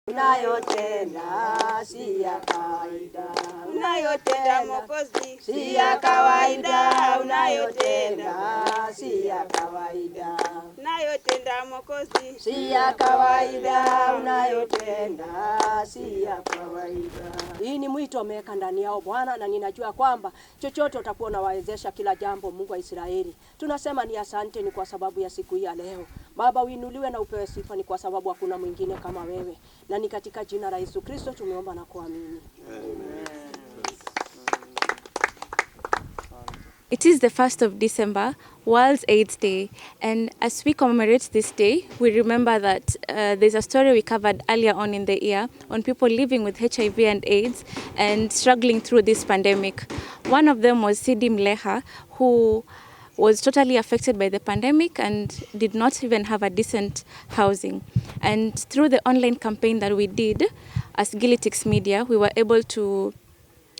Unayotenda si ya kawaida, unayotenda Mwokozi si ya kawaida, unayotenda si ya kawaida, unayotenda Mwokozi si ya kawaida, unayotenda si ya kawaida. Hii ni mwito umeweka ndani yao Bwana, na ninajua kwamba chochote utakuwa unawawezesha kila jambo. Mungu wa Israeli, tunasema ni asante, ni kwa sababu ya siku hii ya leo. Baba, uinuliwe na upewe sifa, ni kwa sababu hakuna mwingine kama wewe. Na ni katika jina la Yesu Kristo tumeomba na kuamini. Amen. It is the 1st of December, World AIDS Day, and as we commemorate this day, we remember that there's a story we covered earlier on in the year on people living with HIV and AIDS and struggling through this pandemic. One of them was Sidi Mleka, who was totally affected by the pandemic and did not even have a decent housing. And through the online campaign that we did as Gilitix Media, we were able to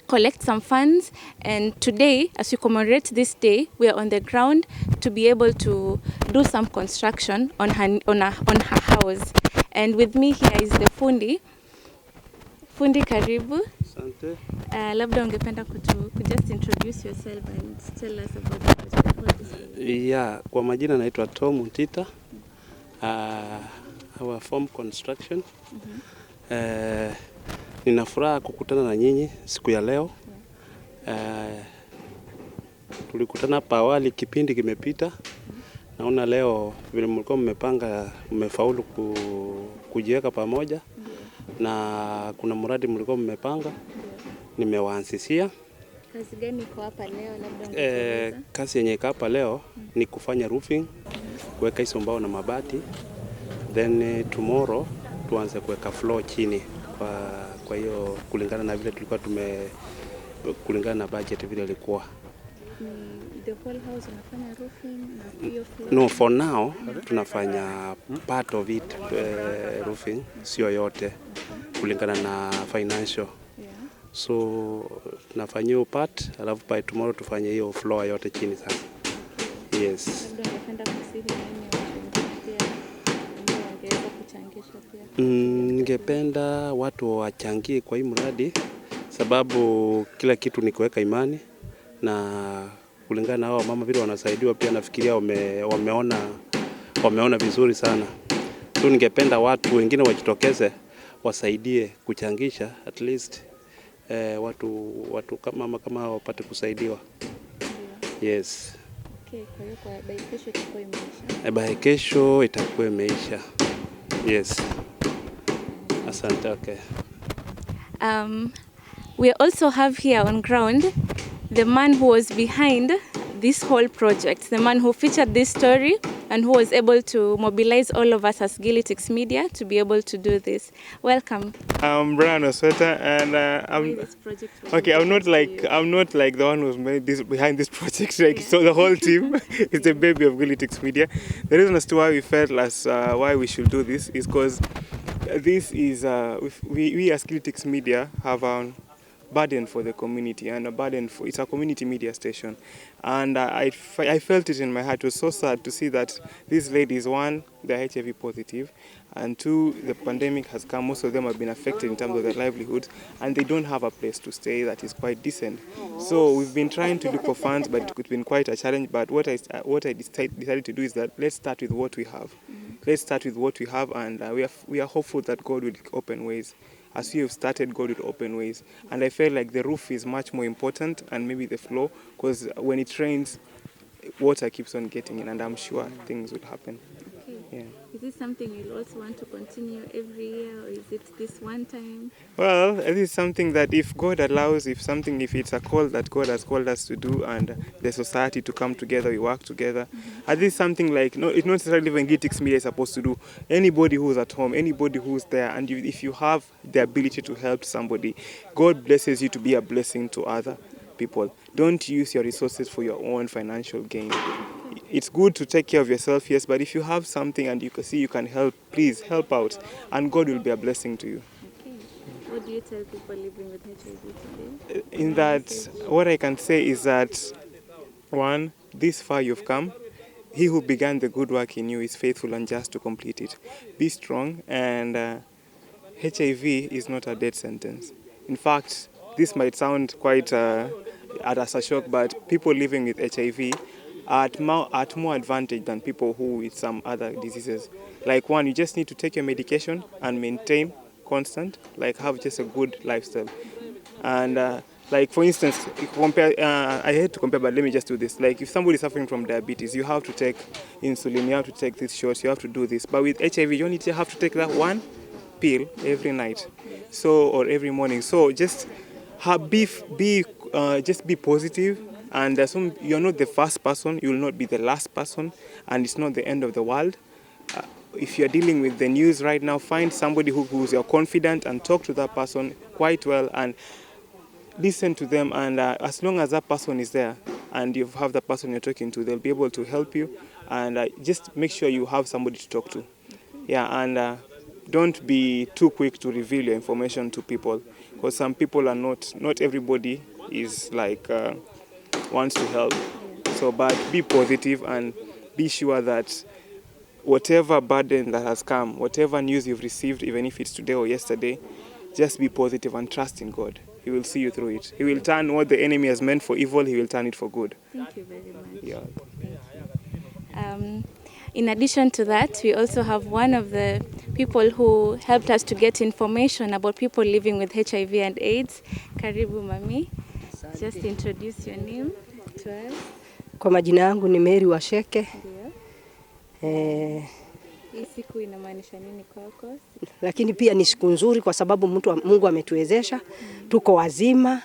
collect some funds, and today, as we commemorate this day, we are on the ground to be able to do some construction on her house. And with me here is the fundi. Fundi, karibu. Asante. Labda ungependa just introduce yourself and tell us about the project. Yeah, kwa majina naitwa Tom Ntita. Our form construction. Nina furaha kukutana na nyinyi siku ya leo. Tulikutana hapa awali, kipindi kimepita. Naona leo vile mlikuwa mmepanga mmefaulu kujiweka pamoja. Na kuna mradi mlikuwa mmepanga, nimewaanzishia. Kazi gani iko hapa leo labda? Kazi yenye iko hapa leo ni kufanya roofing, kuweka hizo mbao na mabati. Then tomorrow tuanze kuweka floor chini. Kwa hiyo kulingana na vile tulikuwa kulingana na budget vile ilikuwa. The whole house unafanya roofing na hiyo floor? No, for now tunafanya part of it roofing, sio yote kulingana na financial. So tunafanya hiyo part, alafu by tomorrow tufanye hiyo floor yote chini sasa. Yes. Ningependa watu wachangie kwa hii mradi, sababu kila kitu ni kuweka imani, na kulingana na hao mama vile wanasaidiwa pia nafikiria wameona vizuri sana. So ningependa watu wengine wajitokeze wasaidie kuchangisha, at least watu kama wapate kusaidiwa. Yes. Okay, kwa hiyo by kesho itakuwa imeisha. By kesho itakuwa imeisha. Yes. Asante. Okay. We also have here on ground the man who was behind this whole project, the man who featured this story and who was able to mobilize all of us as Gilitix Media to be able to do this. Welcome. I'm Brian Osweta, and I'm not like the one who's made this behind this project. Like, so the whole team is the baby of Gilitix Media. The reason as to why we felt why we should do this is because this is we as Gilitix Media have a burden for the community, and it's a community media station, and I felt it in my heart. It was so sad to see that these ladies, one, they're HIV positive, and two, the pandemic has come. Most of them have been affected in terms of their livelihood, and they don't have a place to stay that is quite decent. So we've been trying to look for funds, but it's been quite a challenge. But what I decided to do is that let's start with what we have. Let's start with what we have, and we are hopeful that God will open ways. As we have started, God will open ways. And I felt like the roof is much more important, and maybe the floor, because when it rains, water keeps on getting in, and I'm sure things will happen. Okay. Yeah. Is this something you'll also want to continue every year, or is it this one time? Well, this is something that if God allows, if it's a call that God has called us to do, and the society to come together, we work together. And this is something like, no, it's not necessarily even Gilitix Media is supposed to do. Anybody who's at home, anybody who's there, and if you have the ability to help somebody, God blesses you to be a blessing to other people. Don't use your resources for your own financial gain. It's good to take care of yourself, yes, but if you have something and you can see you can help, please help out, and God will be a blessing to you. Okay. What do you tell people living with HIV today? In that, what I can say is that, one, this far you've come. He who began the good work in you is faithful and just to complete it. Be strong, and HIV is not a death sentence. In fact, this might sound quite as a shock, but people living with HIV are at more advantage than people who with some other diseases. Like one, you just need to take your medication and maintain constant, like have just a good lifestyle. And like for instance, if you compare, I hate to compare, but let me just do this. Like if somebody is suffering from diabetes, you have to take insulin, you have to take these shots, you have to do this. But with HIV, you only have to take that one pill every night, so or every morning. So just just be positive, and you're not the first person, you will not be the last person, and it's not the end of the world. If you're dealing with the news right now, find somebody who's you're confident and talk to that person quite well and listen to them. And as long as that person is there and you have the person you're talking to, they'll be able to help you. And just make sure you have somebody to talk to. Yeah, and don't be too quick to reveal your information to people, because some people are not everybody is like wants to help. So, but be positive and be sure that whatever burden that has come, whatever news you've received, even if it's today or yesterday, just be positive and trust in God. He will see you through it. He will turn what the enemy has meant for evil, he will turn it for good. Thank you very much. Yeah. In addition to that, we also have one of the people who helped us to get information about people living with HIV and AIDS. Karibu Mami. Just introduce your name to us. Kwa majina yangu ni Mary Washeke. Hii siku inamaanisha nini kwako? Lakini pia ni siku nzuri kwa sababu Mungu ametuwezesha. Tuko wazima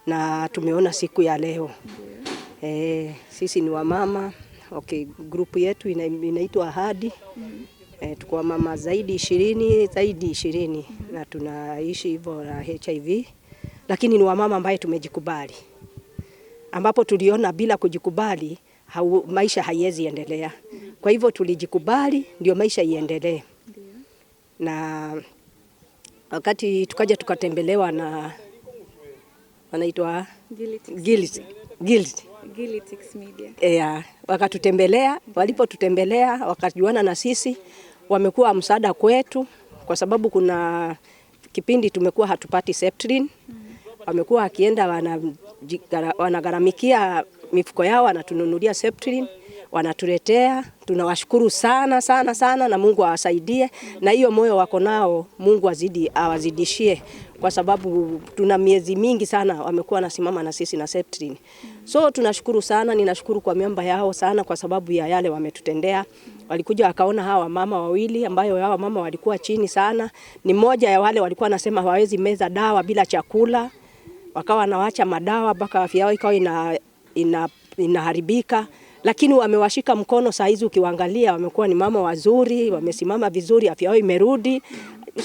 na tumeona siku ya leo. Sisi ni wamama. Okay, grupu yetu inaitwa Ahadi. Tuko mama zaidi 20 na tunaishi hivyo na HIV. Lakini ni wamama ambaye tumejikubali. Ambapo tuliona bila kujikubali maisha haiwezi endelea. Kwa hivyo tulijikubali ndio maisha iendelee. Na wakati tukaja tukatembelewa na wanaitwa Gilitix Media. Wakatutembelea, walipotutembelea wakajuana na sisi, wamekuwa msaada kwetu kwa sababu kuna kipindi tumekuwa hatupati septrin. Wamekuwa akienda wanagharamikia mifuko yao, wanatununulia septrin, wanatuletea. Tunawashukuru sana sana sana na Mungu awasaidie, na hiyo moyo wako nao Mungu awazidishie, kwa sababu tuna miezi mingi sana wamekuwa nasimama na sisi na septrin. So tunashukuru sana, ninashukuru kwa miamba yao sana kwa sababu ya yale wametutendea. Walikuja wakaona hawa mama wawili ambayo hawa mama walikuwa chini sana. Ni moja ya wale walikuwa nasema hawawezi meza dawa bila chakula. Wakawa wanaacha madawa mpaka afya yao ikawa inaharibika. Lakini wamewashika mkono saa hizi ukiwaangalia wamekuwa ni mama wazuri, wamesimama vizuri, afya yao imerudi.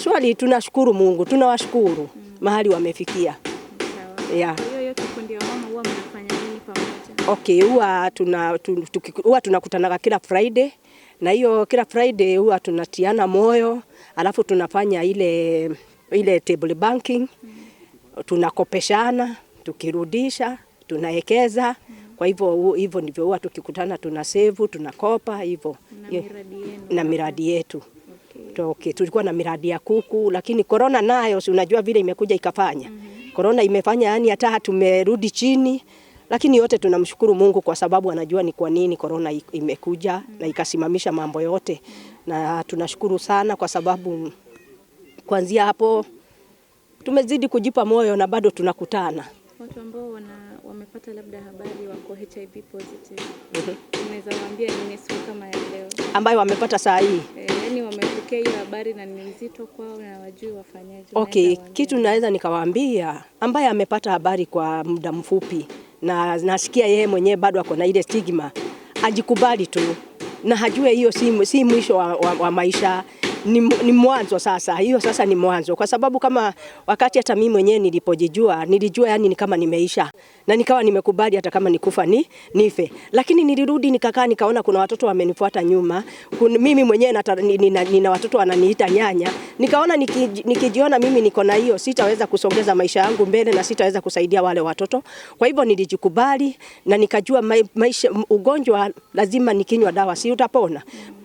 Swali tunashukuru Mungu, tunawashukuru mahali wamefikia. Yeah. Hiyo yote kundi ya mama huwa mnafanya nini pamoja? Okay, huwa tunakutana kila Friday, na hiyo kila Friday huwa tunatiana moyo, alafu tunafanya ile table banking. Tunakopeshana, tukirudisha, tunaekeza. Kwa hivyo ndivyo huwa tukikutana, tunasave, tunakopa hivyo. Na miradi yetu. Okay, tulikuwa na miradi ya kuku, lakini corona nayo si unajua vile imekuja ikafanya. Corona imefanya yani hata tumerudi chini, lakini yote tunamshukuru Mungu kwa sababu anajua ni kwa nini corona imekuja na ikasimamisha mambo yote. Na tunashukuru sana kwa sababu kuanzia hapo tumezidi kujipa moyo na bado tunakutana. Watu ambao wamepata labda habari wako HIV positive. Unaweza waambia nini siku kama ya leo? Ambayo wamepata saa hii. Yaani wamepokea hiyo habari na ni nzito kwao na wajui wafanyaje. Okay, kitu naweza nikawaambia ambaye amepata habari kwa muda mfupi na nasikia yeye mwenyewe bado ako na ile stigma, ajikubali tu na hajue hiyo si mwisho wa maisha. Ni mwanzo sasa. Hiyo sasa ni mwanzo, kwa sababu kama wakati hata mimi mwenyewe nilijua yani ni kama nimeisha, na nikawa nimekubali hata kama nikufa nife. Lakini nilirudi nikakaa nikaona kuna watoto wamenifuata nyuma. Mimi mwenyewe nina watoto wananiita nyanya. Nikaona nikijiona mimi niko na hiyo, sitaweza kusongeza maisha yangu mbele na sitaweza kusaidia wale watoto. Kwa hivyo nilijikubali na nikajua maisha, ugonjwa lazima nikinywa dawa si utapona.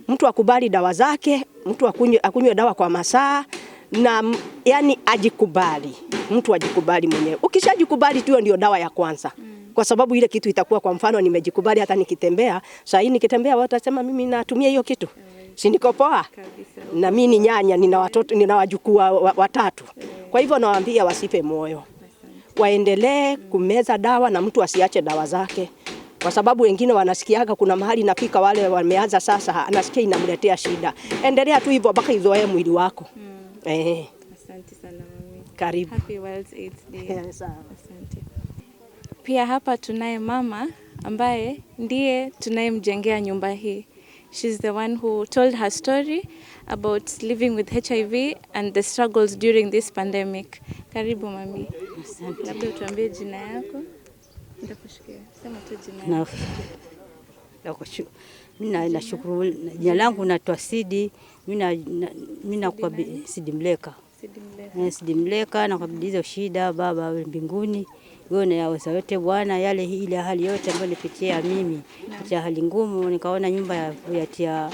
Mtu akubali dawa zake, mtu akunywe dawa kwa masaa, na yani ajikubali. Mtu ajikubali mwenyewe. Ukishajikubali tu ndio dawa ya kwanza. Kwa sababu ile kitu itakuwa, kwa mfano nimejikubali hata nikitembea, sasa hii nikitembea watasema mimi natumia hiyo kitu. Si niko poa? Na mimi ni nyanya, nina watoto, nina wajukuu watatu. Kwa hivyo nawaambia wasife moyo. Waendelee kumeza dawa na mtu asiache dawa zake. Kwa sababu wengine wanasikiaga kuna mahali nafika, wale wameanza sasa anasikia inamletea shida. Endelea tu hivyo mpaka izoee mwili wako. Asante sana mami. Karibu. Happy World's AIDS Day. Asante. Pia hapa tunaye mama ambaye ndiye tunayemjengea nyumba hii. She's the one who told her story about living with HIV and the struggles during this pandemic. Karibu mami. Asante. Labda utuambie jina yako. Nitakushikia. Sema tu jina yako. Mimi nashukuru. Jina langu naitwa Sidi. Mimi nakuwa Sidi Mleka. Sidi Mleka, nakabidhi hizo shida Baba wa mbinguni. Wewe unayaweza yote Bwana, yale ile hali yote ambayo nipitia mimi, katika hali ngumu, nikaona nyumba ya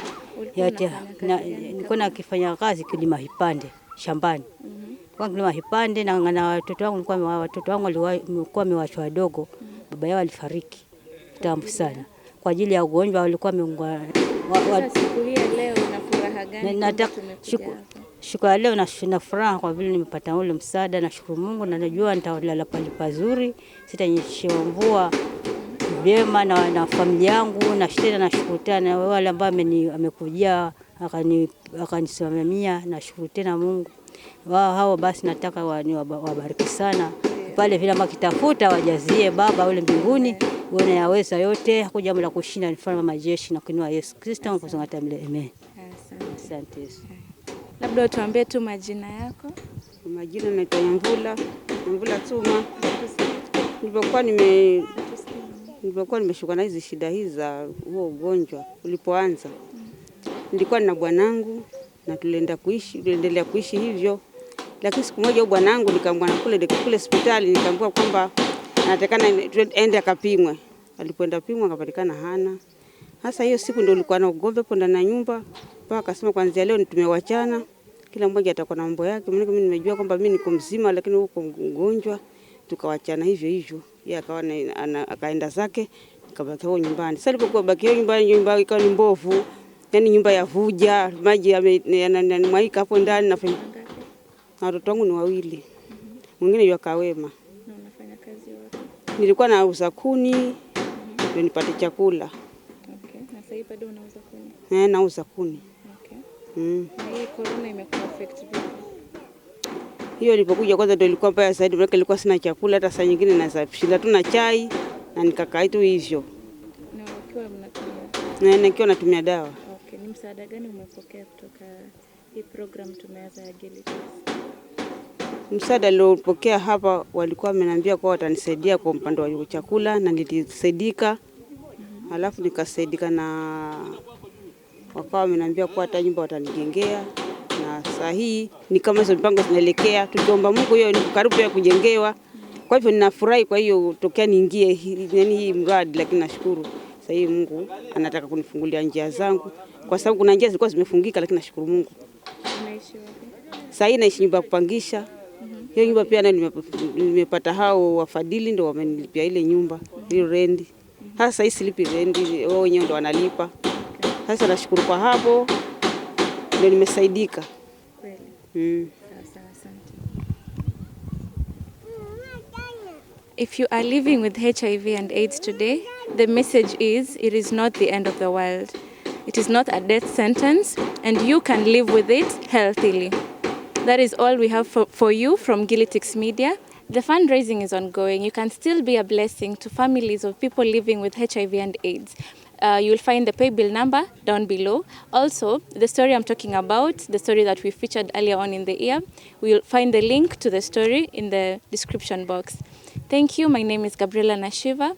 nilikuwa nikifanya kazi kilima hipande shambani. Kwa kilima hipande na watoto wangu walikuwa wamewachwa wadogo. Baba yao alifariki kitambo sana kwa ajili ya ugonjwa, walikuwa wameungwa. Siku hii leo una furaha gani? Shukrani leo na furaha kwa vile nimepata ule msaada. Nashukuru Mungu na najua nitalala pazuri, sitanyeshewa mvua vyema na familia yangu. Na tena nashukuru tena wale ambao amekujia akanisimamia. Nashukuru tena Mungu. Hao basi nataka wabariki sana. Pale vile ambao kitafuta wajazie Baba ule mbinguni, wewe yaweza yote, hakuna jambo la kushinda, nifanye majeshi na kuinua Yesu Kristo na kusonga mbele. Amen. Asante Yesu. Labda utuambie tu majina yako. Majina naitwa Mvula Tuma. Nilipokuwa nimeshuka na hizi shida hizi za huo ugonjwa ulipoanza, nilikuwa na bwanangu na tuliendelea kuishi hivyo. Lakini siku moja bwanangu nikamwona kule hospitali, nikamwambia kwamba anatakana aende akapimwe. Alipoenda pimwa akapatikana hana. Sasa hiyo siku ndio ulikuwa na ugomvi hapo ndani ya nyumba, mpaka akasema kuanzia leo tumewachana, kila mmoja atakuwa na mambo yake. Mimi nimejua kwamba mimi niko mzima lakini uko mgonjwa, tukawachana hivyo. Yeye akawa akaenda zake, nikabaki huko nyumbani. Sasa nilipokuwa baki nyumbani, nyumba ikawa ni mbovu, yani nyumba ya vuja, maji yanamwaika hapo ndani. Na watoto wangu ni 2. Mwingine yuko Kawema. Na unafanya kazi wapi? Nilikuwa nauza kuni ndio nipate chakula. Okay. Na sasa hivi bado unauza kuni? Nauza kuni. Okay. Na hii corona imekuaffect vipi? Hiyo ilipokuja kwanza ndio ilikuwa mbaya zaidi, maana nilikuwa sina chakula, hata saa nyingine naweza shinda tu na chai na nikakaa tu hivyo. Na ukiwa mnatumia? Nikiwa natumia dawa. Okay. Ni msaada gani umepokea kutoka hii program tumeanza ya Gillies? Msaada niliopokea hapa, walikuwa wameniambia kwa watanisaidia kwa upande wa chakula na nilisaidika. Alafu nikasaidika na wakawa wameniambia kwa hata nyumba watanijengea. Na saa hii ni kama hizo mpango zinaelekea, tukiomba Mungu hiyo ni karibu ya kujengewa. Kwa hivyo ninafurahi, kwa hiyo tokea niingie hii mradi, lakini nashukuru sasa hii Mungu anataka kunifungulia njia zangu, kwa sababu kuna njia zilikuwa zimefungika, lakini nashukuru Mungu. Unaishi wapi? Sasa hii naishi nyumba kupangisha. Hiyo nyumba pia nimepata hao wafadhili ndio wamenilipia ile nyumba, hiyo rendi. Sasa hii silipi rendi, wao wenyewe ndio wanalipa. Sasa nashukuru kwa hapo ndio nimesaidika. Kweli. Asante. If you are living with HIV and AIDS today, the message is it is not the end of the world. It is not a death sentence and you can live with it healthily. That is all we have for you from Gillies Media. The fundraising is ongoing. You can still be a blessing to families of people living with HIV and AIDS. You'll find the pay bill number down below. Also, the story I'm talking about, the story that we featured earlier on in the year, we'll find the link to the story in the description box. Thank you. My name is Gabriela Nashiva.